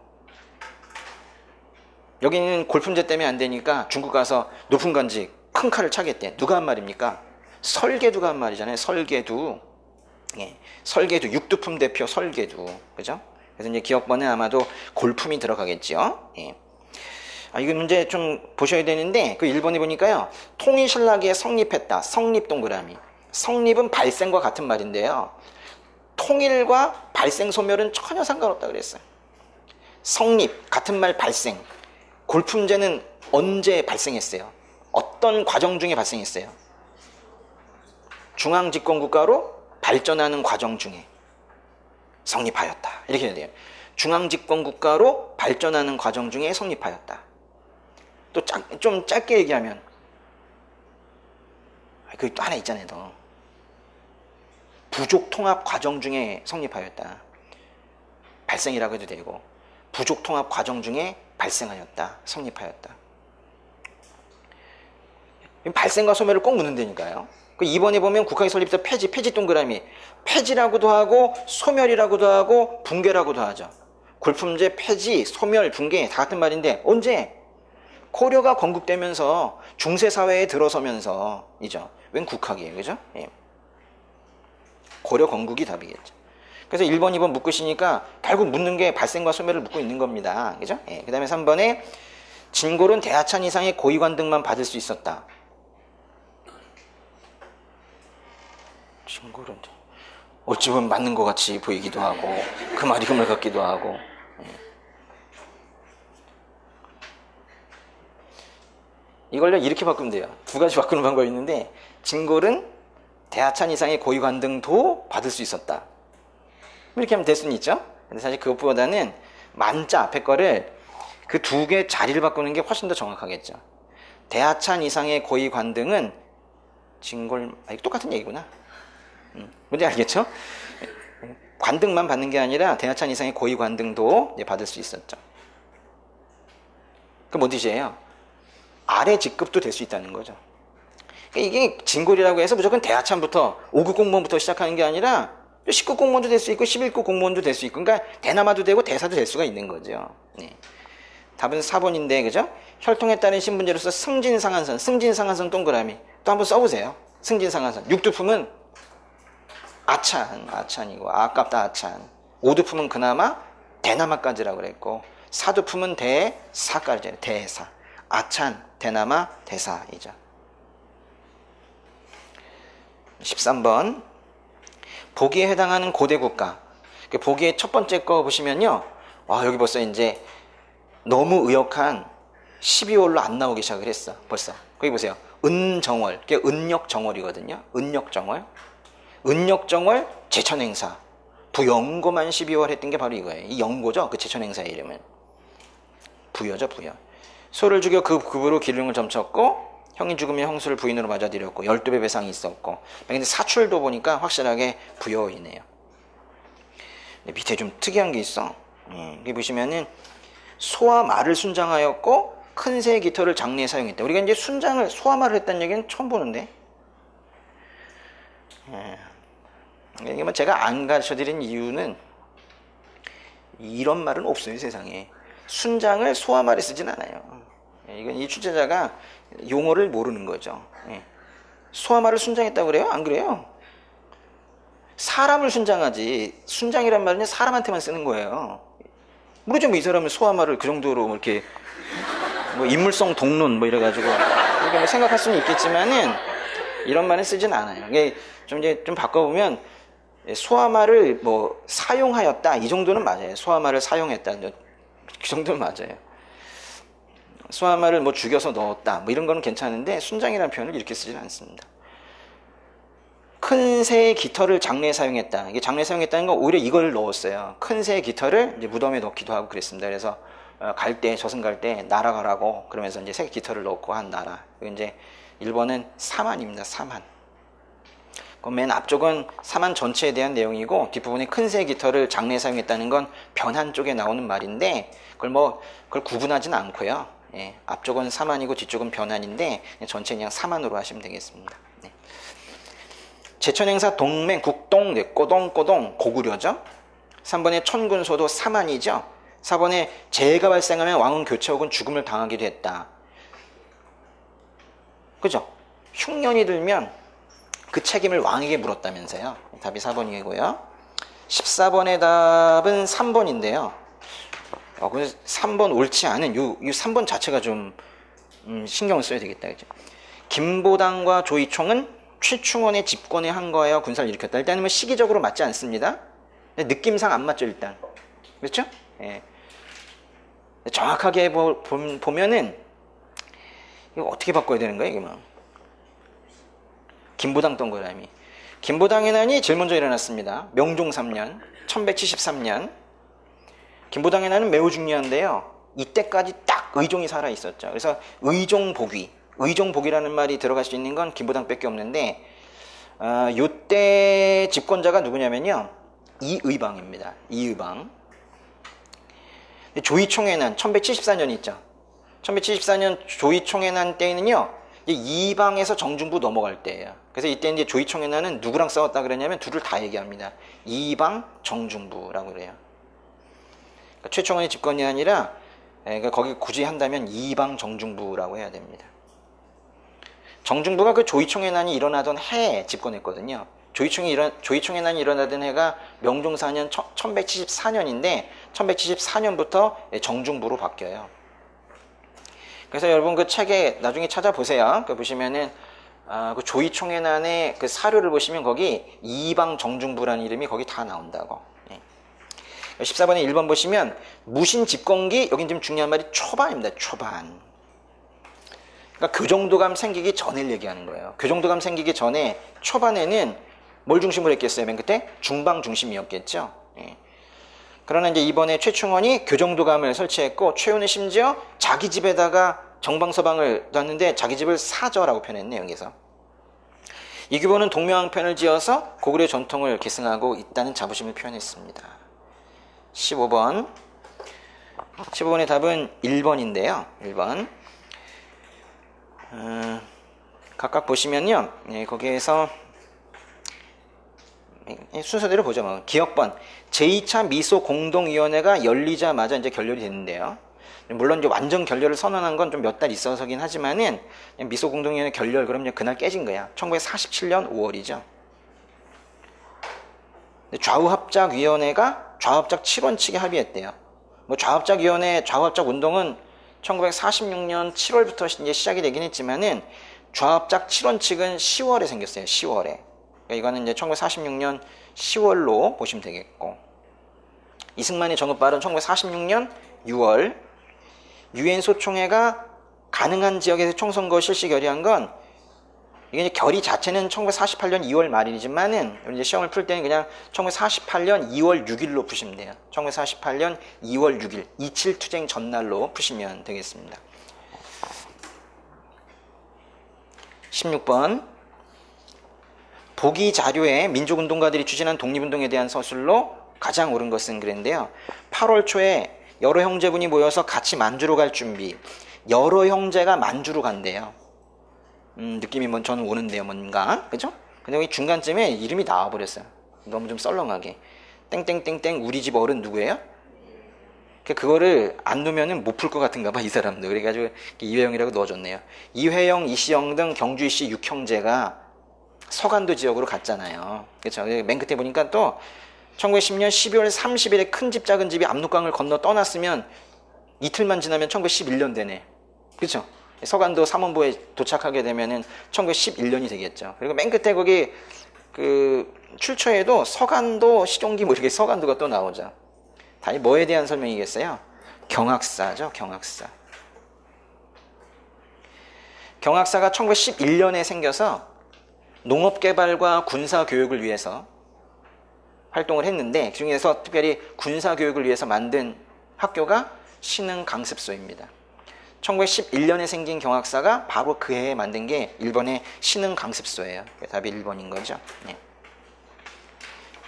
여기는 골품제 때문에 안 되니까 중국 가서 높은 관직, 큰 칼을 차겠대. 누가 한 말입니까? 설계두가 한 말이잖아요. 설계두. 예, 설계두, 육두품 대표 설계두. 그죠? 그래서 이제 기억번에 아마도 골품이 들어가겠죠. 예. 이거 문제 좀 보셔야 되는데, 그 1번에 보니까요. 통일신라기에 성립했다. 성립 동그라미. 성립은 발생과 같은 말인데요. 통일과 발생 소멸은 전혀 상관없다 그랬어요. 성립, 같은 말 발생. 골품제는 언제 발생했어요? 어떤 과정 중에 발생했어요? 중앙집권국가로 발전하는 과정 중에 성립하였다. 이렇게 해야 돼요. 중앙집권국가로 발전하는 과정 중에 성립하였다. 또 좀 짧게 얘기하면 그 또 하나 있잖아요. 더. 부족통합 과정 중에 성립하였다. 발생이라고 해도 되고 부족통합 과정 중에 발생하였다. 성립하였다. 발생과 소멸을 꼭 묻는다니까요. 그 2번에 보면 국학의 설립에서 폐지 동그라미. 폐지라고도 하고 소멸이라고도 하고 붕괴라고도 하죠. 골품제, 폐지, 소멸, 붕괴 다 같은 말인데 언제? 고려가 건국되면서 중세사회에 들어서면서이죠. 웬 국학이에요. 그죠? 예. 고려 건국이 답이겠죠. 그래서 1번, 2번 묻고 있으니까 결국 묻는 게 발생과 소멸을 묻고 있는 겁니다. 그죠? 예. 그 다음에 3번에 진골은 대하찬 이상의 고위관등만 받을 수 있었다. 진골은 어찌 보면 맞는 것 같이 보이기도 하고 그 말이 흠을 같기도 하고. 이걸요 이렇게 바꾸면 돼요. 두 가지 바꾸는 방법이 있는데 진골은 대하찬 이상의 고위관등도 받을 수 있었다. 이렇게 하면 될 수는 있죠. 근데 사실 그것보다는 만자 앞에 거를 그 두 개 자리를 바꾸는 게 훨씬 더 정확하겠죠. 대하찬 이상의 고위관등은 진골 똑같은 얘기구나. 뭔지 알겠죠? 관등만 받는 게 아니라 대하찬 이상의 고위관등도 받을 수 있었죠. 그 뭔 뜻이에요? 아래 직급도 될 수 있다는 거죠. 그러니까 이게 진골이라고 해서 무조건 대하찬부터 5급 공무원부터 시작하는 게 아니라 10급 공무원도 될 수 있고 11급 공무원도 될 수 있고 그러니까 대나마도 되고 대사도 될 수가 있는 거죠. 네. 답은 4번인데 그죠? 혈통에 따른 신분제로서 승진상한선, 승진상한선 동그라미 또 한번 써보세요. 승진상한선. 육두품은 아찬이고 아깝다 아찬. 오두품은 그나마 대나마까지라고 그랬고 사두품은 대사까지 대사. 아찬, 대나마, 대사이죠. 13번 보기에 해당하는 고대 국가. 보기의 첫 번째 거 보시면요. 여기 벌써 이제 너무 의역한 12월로 안 나오기 시작을 했어. 벌써. 거기 보세요. 은정월. 그게 은역정월이거든요. 은역정월. 은역정월 제천행사. 부영고만 12월 했던 게 바로 이거예요. 이 영고죠. 그 제천행사의 이름은. 부여죠. 부여. 소를 죽여 그 급으로 기름을 점쳤고 형이 죽으면 형수를 부인으로 맞아들였고 12배 배상이 있었고 근데 사출도 보니까 확실하게 부여이네요. 밑에 좀 특이한 게 있어. 여기 보시면은 소와 말을 순장하였고 큰 새의 깃털을 장례에 사용했다. 우리가 이제 순장을 소와 말을 했다는 얘기는 처음 보는데 이게 뭐 제가 안 가르쳐드린 이유는 이런 말은 없어요. 세상에. 순장을 소와 말에 쓰진 않아요. 이건 이 출제자가 용어를 모르는 거죠. 소와 말을 순장했다고 그래요? 안 그래요? 사람을 순장하지 순장이란 말은 사람한테만 쓰는 거예요. 모르죠. 뭐 이 사람은 소와 말을 그 정도로 이렇게 뭐 인물성 동론 뭐 이래가지고 이렇게 뭐 생각할 수는 있겠지만은 이런 말은 쓰진 않아요. 이게 좀 이제 좀 바꿔보면 소아말을 뭐 사용하였다 이 정도는 맞아요. 소아말을 사용했다 그 정도는 맞아요. 소아말을 뭐 죽여서 넣었다 뭐 이런 거는 괜찮은데 순장이라는 표현을 이렇게 쓰지는 않습니다. 큰 새의 깃털을 장례에 사용했다. 이게 장례에 사용했다는 건 오히려 이걸 넣었어요. 큰 새의 깃털을 이제 무덤에 넣기도 하고 그랬습니다. 그래서 갈 때 저승 갈 때 날아가라고 그러면서 이제 새 깃털을 넣고 한 나라. 이제 1번은 사만입니다. 사만. 맨 앞쪽은 사만 전체에 대한 내용이고 뒷부분에 큰 새의 깃털을 장례에 사용했다는 건 변한 쪽에 나오는 말인데 그걸 구분하지는 않고요. 예, 앞쪽은 사만이고 뒤쪽은 변한인데 전체 그냥 사만으로 하시면 되겠습니다. 네. 제천행사 동맹 국동 네, 꼬동꼬동 고구려죠. 3번에 천군소도 사만이죠. 4번에 재해가 발생하면 왕은 교체 혹은 죽음을 당하기도 했다. 그죠? 흉년이 들면 그 책임을 왕에게 물었다면서요. 답이 4번이고요. 14번의 답은 3번인데요. 3번 옳지 않은 이 3번 자체가 좀 신경을 써야 되겠다. 그죠? 김보당과 조이총은 최충원의 집권에 항거하여 군사를 일으켰다. 일단은 뭐 시기적으로 맞지 않습니다. 느낌상 안 맞죠 일단. 그렇죠? 예. 정확하게 보면은 이거 어떻게 바꿔야 되는 거예요? 이게 뭐. 김보당 동그라미. 김보당의 난이 제일 먼저 일어났습니다. 명종 3년 1173년. 김보당의 난은 매우 중요한데요. 이때까지 딱 의종이 살아 있었죠. 그래서 의종복위. 의종복위라는 말이 들어갈 수 있는 건 김보당밖에 없는데 요때 집권자가 누구냐면요. 이의방입니다. 이의방. 조이총의 난 1174년 있죠. 1174년 조이총의 난 때에는요. 이방에서 정중부 넘어갈 때예요. 그래서 이때 이제 조이총의 난은 누구랑 싸웠다 그러냐면 둘을 다 얘기합니다. 이방, 정중부라고 그래요. 그러니까 최충원의 집권이 아니라 그러니까 거기 굳이 한다면 이방 정중부라고 해야 됩니다. 정중부가 그 조이총의 난이 일어나던 해에 집권했거든요. 조이총의 난이 일어나던 해가 명종 4년 1174년인데 1174년부터 정중부로 바뀌어요. 그래서 여러분 그 책에 나중에 찾아보세요. 그 보시면은 그 조이총의 난의 그 사료를 보시면 거기 이방 정중부라는 이름이 거기 다 나온다고. 14번에 1번 보시면 무신 집권기 여긴 좀 중요한 말이 초반입니다. 초반. 그러니까 교정도감 생기기 전에 얘기하는 거예요. 교정도감 생기기 전에 초반에는 뭘 중심으로 했겠어요? 맨 끝에 중방 중심이었겠죠. 예. 그러나 이제 이번에 최충원이 교정도감을 설치했고 최훈은 심지어 자기 집에다가 정방서방을 놨는데 자기 집을 사저라고 표현했네요. 여기서. 이규보는 동명항편을 지어서 고구려 전통을 계승하고 있다는 자부심을 표현했습니다. 15번의 답은 1번인데요. 1번. 각각 보시면요. 예, 거기에서 순서대로 보죠. 뭐. 기억번 제2차 미소 공동위원회가 열리자마자 이제 결렬이 됐는데요. 물론 이제 완전 결렬을 선언한 건 좀 몇 달 있어서긴 하지만은 미소 공동위원회 결렬 그럼 이제 그날 깨진 거야. 1947년 5월이죠. 좌우합작위원회가 좌우합작 7원 측에 합의했대요. 뭐 좌우합작위원회 좌우합작 운동은 1946년 7월부터 이제 시작이 되긴 했지만은 좌합작 7원 측은 10월에 생겼어요. 10월에. 그러니까 이거는 이제 1946년 10월로 보시면 되겠고. 이승만의 정읍발은 1946년 6월. 유엔 소총회가 가능한 지역에서 총선거 실시 결의한 건 이게 이제 결의 자체는 1948년 2월 말이지만은 이제 시험을 풀 때는 그냥 1948년 2월 6일로 푸시면 돼요. 1948년 2월 6일 27 투쟁 전날로 푸시면 되겠습니다. 16번 보기 자료에 민족운동가들이 추진한 독립운동에 대한 서술로 가장 옳은 것은 그랬는데요. 8월 초에 여러 형제분이 모여서 같이 만주로 갈 준비. 여러 형제가 만주로 간대요. 느낌이 저는 오는데요, 뭔가. 그죠? 근데 여기 중간쯤에 이름이 나와버렸어요. 너무 좀 썰렁하게. 땡땡땡땡 우리 집 어른 누구예요? 그거를 안 넣으면 못 풀 것 같은가 봐, 이 사람도. 그래가지고 이회영이라고 넣어줬네요. 이회영, 이시영 등 경주이씨 6형제가 서간도 지역으로 갔잖아요. 그렇죠? 맨 끝에 보니까 또 1910년 12월 30일에 큰 집 작은 집이 압록강을 건너 떠났으면 이틀만 지나면 1911년 되네. 그렇죠? 서간도 삼원부에 도착하게 되면은 1911년이 되겠죠. 그리고 맨 끝에 거기 그 출처에도 서간도, 시종기 뭐 이렇게 서간도가 또 나오죠. 다 뭐에 대한 설명이겠어요? 경학사죠, 경학사. 경학사가 1911년에 생겨서 농업개발과 군사교육을 위해서 활동을 했는데, 그 중에서 특별히 군사교육을 위해서 만든 학교가 신흥강습소입니다. 1911년에 생긴 경학사가 바로 그 해에 만든 게 일본의 신흥강습소예요. 답이 1번인 거죠. 네.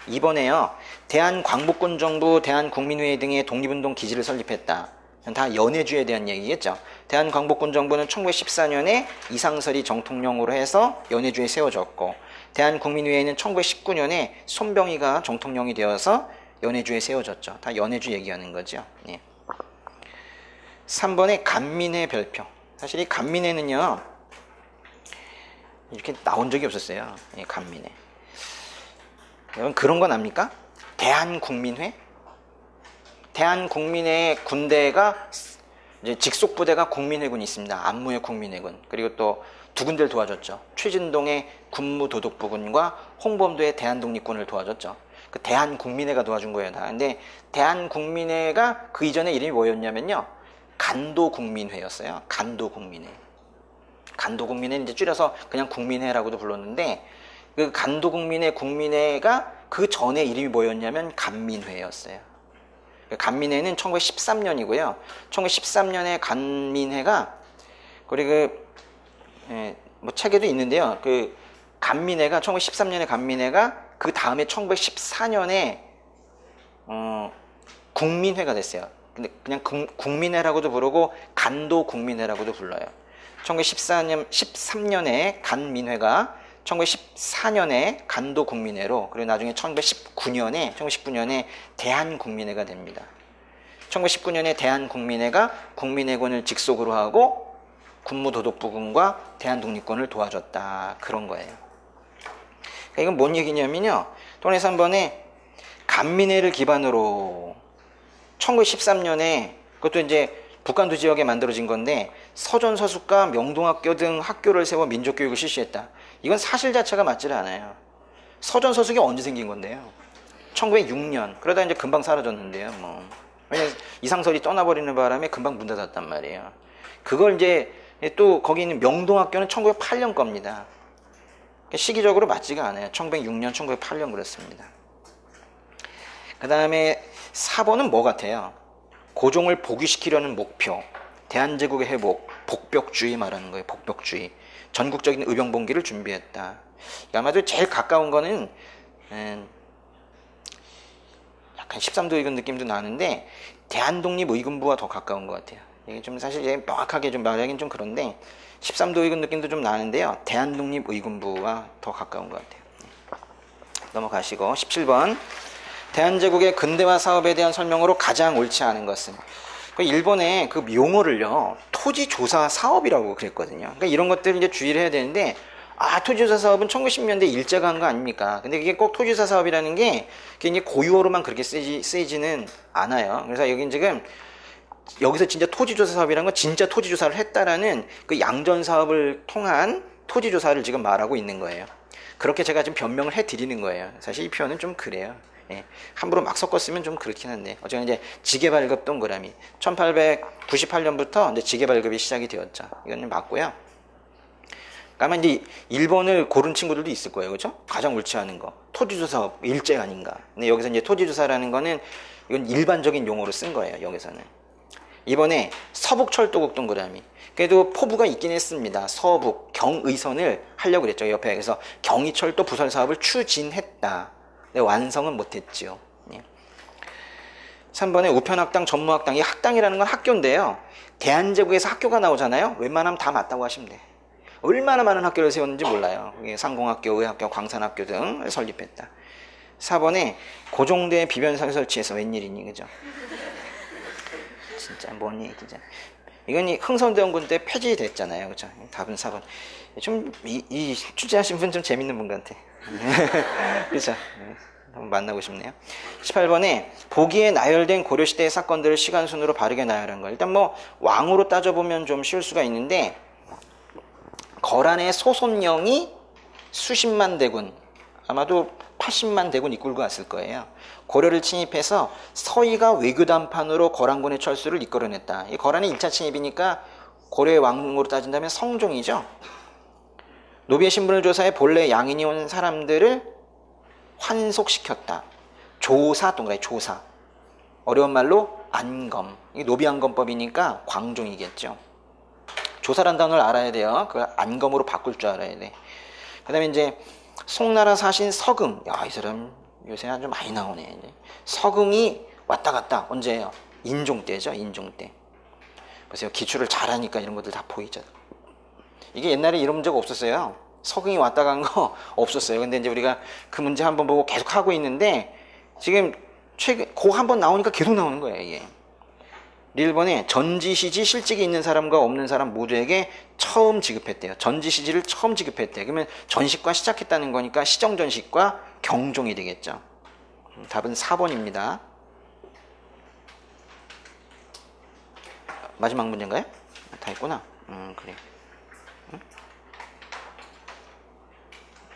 2번에요. 대한광복군정부, 대한국민회의 등의 독립운동 기지를 설립했다. 다 연해주에 대한 얘기겠죠. 대한광복군정부는 1914년에 이상설이 정통령으로 해서 연해주에 세워졌고, 대한국민회의는 1919년에 손병희가 정통령이 되어서 연해주에 세워졌죠. 다 연해주 얘기하는 거죠. 예. 3번에 간민회 별표. 사실 이 간민회는요, 이렇게 나온 적이 없었어요. 예, 간민회. 여러분 그런 건 압니까? 대한국민회? 대한국민회의 군대가 이제 직속 부대가 국민회군이 있습니다. 안무의 국민회군. 그리고 또 두 군데를 도와줬죠. 최진동의 군무도독부군과 홍범도의 대한독립군을 도와줬죠. 그 대한국민회가 도와준 거예요. 다. 근데 대한국민회가 그 이전에 이름이 뭐였냐면요, 간도국민회였어요. 간도국민회. 간도국민회는 이제 줄여서 그냥 국민회라고도 불렀는데, 그 간도국민회 국민회가 그 전에 이름이 뭐였냐면 간민회였어요. 간민회는 1913년이고요. 1913년에 간민회가, 그리고 뭐 책에도 있는데요. 그 간민회가 1913년에 간민회가 그 다음에 1914년에 국민회가 됐어요. 근데 그냥 국민회라고도 부르고 간도국민회라고도 불러요. 1913년에 간민회가 1914년에 간도국민회로, 그리고 나중에 1919년에 대한국민회가 됩니다. 1919년에 대한국민회가 국민회군을 직속으로 하고 군무도독부군과 대한독립군을 도와줬다. 그런 거예요. 그러니까 이건 뭔 얘기냐면요, 또는 3번에 간민회를 기반으로 1913년에, 그것도 이제 북한도 지역에 만들어진 건데, 서전서숙과 명동학교 등 학교를 세워 민족교육을 실시했다. 이건 사실 자체가 맞질 않아요. 서전서숙이 언제 생긴 건데요? 1906년. 그러다 이제 금방 사라졌는데요. 뭐. 왜냐면 이상설이 떠나버리는 바람에 금방 문 닫았단 말이에요. 그걸 이제 또 거기 있는 명동학교는 1908년 겁니다. 시기적으로 맞지가 않아요. 1906년, 1908년 그렇습니다. 그 다음에 4번은 뭐 같아요? 고종을 복위시키려는 목표, 대한제국의 회복, 복벽주의 말하는 거예요. 복벽주의. 전국적인 의병봉기를 준비했다. 아마도 제일 가까운 거는 약간 13도 의군 느낌도 나는데, 대한독립의군부와 더 가까운 것 같아요. 이게 좀 사실 명확하게 좀 말하기는 좀 그런데, 13도 의군 느낌도 좀 나는데요, 대한독립의군부와 더 가까운 것 같아요. 넘어가시고 17번. 대한제국의 근대화 사업에 대한 설명으로 가장 옳지 않은 것은, 일본의 그 용어를요, 토지조사 사업이라고 그랬거든요. 그러니까 이런 것들을 이제 주의를 해야 되는데, 토지조사 사업은 1910년대 일제가 한 거 아닙니까? 근데 그게 꼭 토지조사 사업이라는 게 이제 고유어로만 그렇게 쓰이지는 않아요. 그래서 여기 지금 여기서 진짜 토지조사 사업이라는 건 진짜 토지조사를 했다라는 그 양전 사업을 통한 토지조사를 지금 말하고 있는 거예요. 그렇게 제가 지금 변명을 해드리는 거예요. 사실 이 표현은 좀 그래요. 예, 함부로 막 섞었으면 좀 그렇긴 한데, 어쨌든 이제 지게발급 동그라미 1898년부터 이제 지게발급이 시작이 되었죠. 이건 맞고요. 그러면 이제 1번을 고른 친구들도 있을 거예요. 그렇죠? 가장 옳지 않은 거 토지조사 일제 아닌가. 근데 여기서 이제 토지조사라는 거는 이건 일반적인 용어로 쓴 거예요. 여기서는. 이번에 서북철도국 동그라미. 그래도 포부가 있긴 했습니다. 서북 경의선을 하려고 그랬죠. 옆에. 그래서 경의철도 부설 사업을 추진했다. 근데 완성은 못했죠. 3번에 우편학당, 전무학당. 이 학당이라는 건 학교인데요, 대한제국에서 학교가 나오잖아요. 웬만하면 다 맞다고 하시면 돼. 얼마나 많은 학교를 세웠는지 몰라요. 상공학교, 의학교, 광산학교 등을 설립했다. 4번에 고종대 비변사를 설치해서 웬일이니, 그죠? 진짜 뭔 얘기죠? 이건 흥선대원군 때 폐지됐잖아요, 그죠? 답은 4번. 좀 이 출제하신 분 좀 재밌는 분 같아. 그렇죠? 한번 만나고 싶네요. 18번에 보기에 나열된 고려시대의 사건들을 시간순으로 바르게 나열한 거. 일단 뭐 왕으로 따져보면 좀 쉬울 수가 있는데, 거란의 소손령이 수십만 대군, 아마도 80만 대군 이끌고 왔을 거예요. 고려를 침입해서 서희가 외교단판으로 거란군의 철수를 이끌어냈다. 이 거란의 1차 침입이니까 고려의 왕으로 따진다면 성종이죠. 노비의 신분을 조사해 본래 양인이 온 사람들을 환속시켰다. 조사, 동그라미 조사. 어려운 말로 안검. 이게 노비안검법이니까 광종이겠죠. 조사란 단어를 알아야 돼요. 그걸 안검으로 바꿀 줄 알아야 돼. 그 다음에 이제 송나라 사신 서긍. 야, 이 사람 요새 아주 많이 나오네. 서긍이 왔다 갔다. 언제예요? 인종 때죠. 인종 때. 보세요. 기출을 잘하니까 이런 것들 다 보이죠. 이게 옛날에 이런 문제가 없었어요. 서긍이 왔다 간 거 없었어요. 근데 이제 우리가 그 문제 한번 보고 계속 하고 있는데 지금 최근 그 한 번 나오니까 계속 나오는 거예요. 이게. 1번에 전지시지 실직이 있는 사람과 없는 사람 모두에게 처음 지급했대요. 전지시지를 처음 지급했대요. 그러면 전식과 시작했다는 거니까 시정전식과 경종이 되겠죠. 답은 4번입니다. 마지막 문제인가요? 다 했구나. 그래. 응?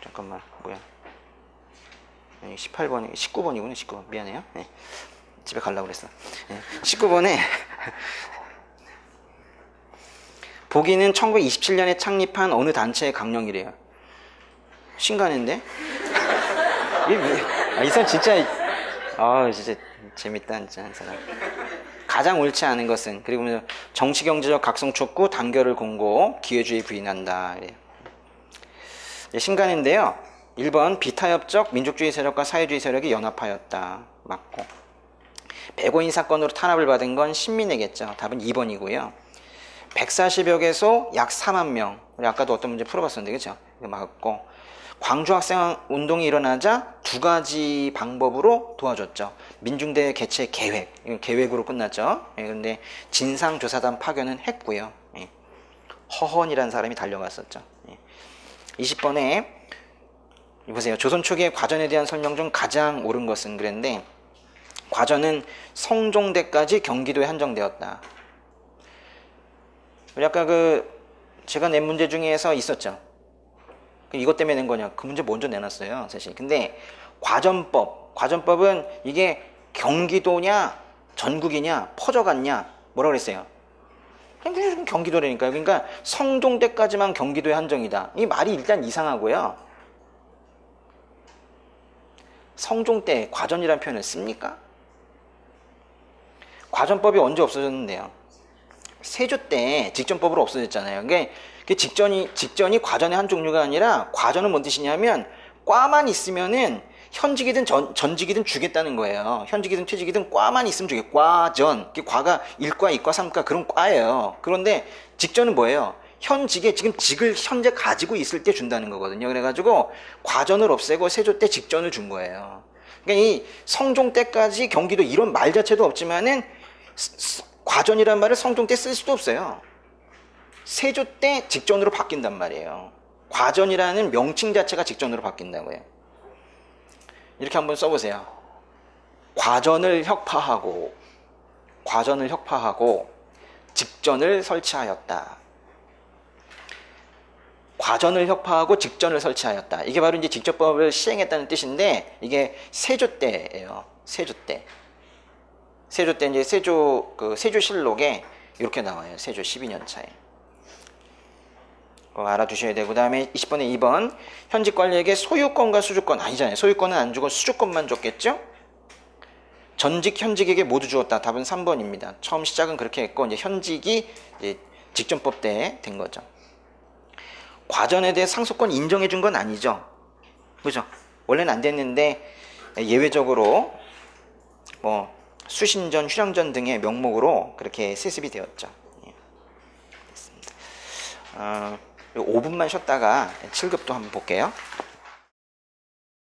잠깐만, 뭐야? 18번이, 19번이구나, 19번. 미안해요. 네. 집에 가려고 그랬어. 네. 19번에 보기는 1927년에 창립한 어느 단체의 강령이래요. 신간인데? 이 사람 진짜, 진짜 재밌다, 진짜 한 사람. 가장 옳지 않은 것은, 그리고 정치 경제적 각성 촉구, 단결을 공고, 기회주의 부인한다. 신간인데요. 1번 비타협적 민족주의 세력과 사회주의 세력이 연합하였다. 맞고. 백오인 사건으로 탄압을 받은 건 신민이겠죠. 답은 2번이고요. 140여 개소 약 4만 명. 우리 아까도 어떤 문제 풀어봤었는데, 그죠? 이거 맞고. 광주 학생 운동이 일어나자 두 가지 방법으로 도와줬죠. 민중대회 개최 계획. 이건 계획으로 끝났죠. 그런데 진상조사단 파견은 했고요. 허헌이라는 사람이 달려갔었죠. 20번에 보세요. 조선 초기의 과전에 대한 설명 중 가장 옳은 것은 그랬는데 과전은 성종대까지 경기도에 한정되었다. 우리 아까 제가 낸 문제 중에서 있었죠. 이것 때문에 낸 거냐? 그 문제 먼저 내놨어요, 사실. 근데 과전법은 이게 경기도냐 전국이냐 퍼져갔냐 뭐라 그랬어요? 그냥 경기도라니까요. 그러니까 성종대까지만 경기도에 한정이다. 이 말이 일단 이상하고요. 성종대 과전이라는 표현을 씁니까? 과전법이 언제 없어졌는데요? 세조 때 직전법으로 없어졌잖아요. 그러니까 직전이 과전의 한 종류가 아니라 과전은 뭔 뜻이냐면 과만 있으면은 현직이든 전직이든 주겠다는 거예요. 현직이든 퇴직이든 과만 있으면 주겠. 과전. 과가 1과, 2과, 3과 그런 과예요. 그런데 직전은 뭐예요? 현직에 지금 직을 현재 가지고 있을 때 준다는 거거든요. 그래가지고 과전을 없애고 세조 때 직전을 준 거예요. 그러니까 이 성종 때까지 경기도 이런 말 자체도 없지만은 과전이란 말을 성종 때 쓸 수도 없어요. 세조 때 직전으로 바뀐단 말이에요. 과전이라는 명칭 자체가 직전으로 바뀐다고요. 이렇게 한번 써보세요. 과전을 혁파하고 직전을 설치하였다. 과전을 혁파하고 직전을 설치하였다. 이게 바로 이제 직접법을 시행했다는 뜻인데 이게 세조 때예요. 세조 때 이제 세조실록에 이렇게 나와요. 세조 12년 차에. 알아두셔야 되고, 그 다음에 20번에 2번 현직 관리에게 소유권과 수주권 아니잖아요. 소유권은 안 주고 수주권만 줬겠죠. 전직 현직에게 모두 주었다. 답은 3번입니다. 처음 시작은 그렇게 했고 이제 현직이 이제 직전법 때 된 거죠. 과전에 대해 상속권 인정해 준 건 아니죠. 그죠? 원래는 안 됐는데 예외적으로 수신전, 휴령전 등의 명목으로 그렇게 세습이 되었죠. 됐습니다. 5분만 쉬었다가 7급도 한번 볼게요.